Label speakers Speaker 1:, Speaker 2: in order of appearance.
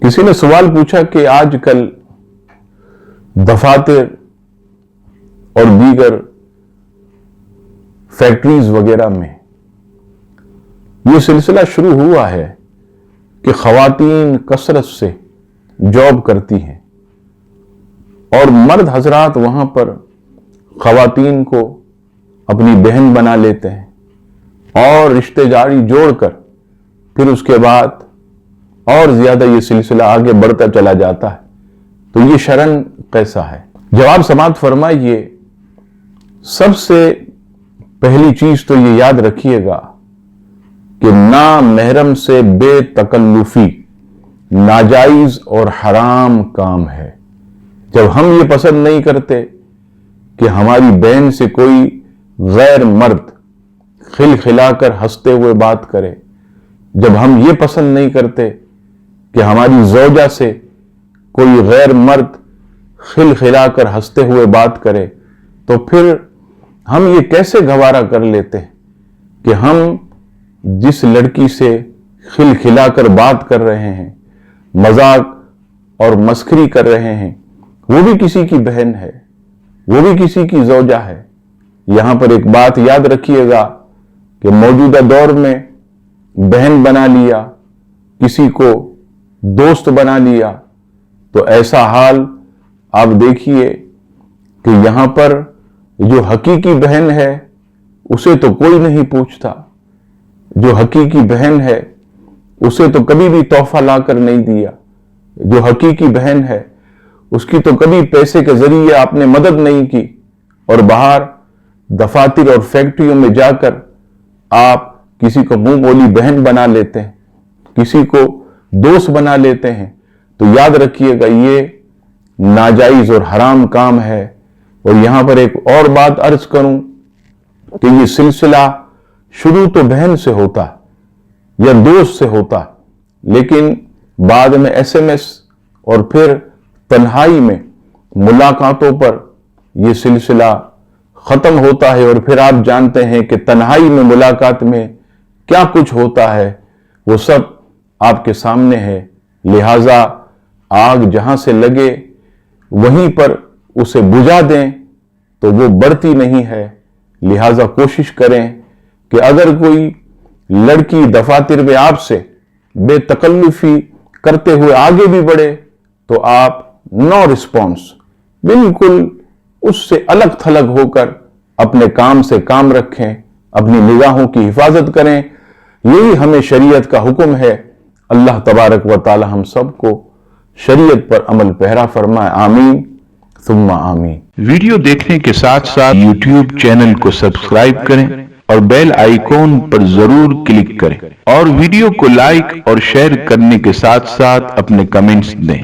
Speaker 1: किसी ने सवाल पूछा कि आजकल दफातर और दीगर फैक्ट्रीज वगैरह में ये सिलसिला शुरू हुआ है कि खवातीन कसरत से जॉब करती हैं और मर्द हजरात वहां पर खवातीन को अपनी बहन बना लेते हैं और रिश्ते जारी जोड़कर फिर उसके बाद और ज्यादा ये सिलसिला आगे बढ़ता चला जाता है। तो ये शरन कैसा है? जवाब समात फरमाइए। सबसे पहली चीज तो ये याद रखिएगा कि ना महरम से बेतकल्लुफी नाजायज और हराम काम है। जब हम ये पसंद नहीं करते कि हमारी बहन से कोई गैर मर्द खिलखिलाकर हंसते हुए बात करे, जब हम ये पसंद नहीं करते कि हमारी ज़ौजा से कोई गैर मर्द खिलखिलाकर हंसते हुए बात करे, तो फिर हम ये कैसे गवारा कर लेते हैं कि हम जिस लड़की से खिलखिलाकर बात कर रहे हैं, मजाक और मस्करी कर रहे हैं, वो भी किसी की बहन है, वो भी किसी की ज़ौजा है। यहां पर एक बात याद रखिएगा कि मौजूदा दौर में बहन बना लिया, किसी को दोस्त बना लिया, तो ऐसा हाल आप देखिए कि यहां पर जो हकीकी बहन है उसे तो कोई नहीं पूछता, जो हकीकी बहन है उसे तो कभी भी तोहफा लाकर नहीं दिया, जो हकीकी बहन है उसकी तो कभी पैसे के जरिए आपने मदद नहीं की, और बाहर दफातर और फैक्ट्रियों में जाकर आप किसी को मुंह बोली बहन बना लेते हैं, किसी को दोस्त बना लेते हैं। तो याद रखिएगा ये नाजायज और हराम काम है। और यहां पर एक और बात अर्ज करूं कि ये सिलसिला शुरू तो बहन से होता है या दोस्त से होता है, लेकिन बाद में SMS और फिर तन्हाई में मुलाकातों पर यह सिलसिला खत्म होता है। और फिर आप जानते हैं कि तन्हाई में मुलाकात में क्या कुछ होता है, वो सब आपके सामने है। लिहाजा आग जहां से लगे वहीं पर उसे बुझा दें तो वो बढ़ती नहीं है। लिहाजा कोशिश करें कि अगर कोई लड़की दफातर में आपसे बेतकल्लुफी करते हुए आगे भी बढ़े तो आप नो रिस्पॉन्स, बिल्कुल उससे अलग थलग होकर अपने काम से काम रखें, अपनी निगाहों की हिफाजत करें। यही हमें शरीयत का हुक्म है। अल्लाह तबारक व ताला हम सबको शरीयत पर अमल पैरा फरमाए। आमीन सुम्मा आमीन।
Speaker 2: वीडियो देखने के साथ साथ YouTube चैनल को सब्सक्राइब करें और बेल आइकॉन पर जरूर क्लिक करें और वीडियो को लाइक और शेयर करने के साथ साथ अपने कमेंट्स दें।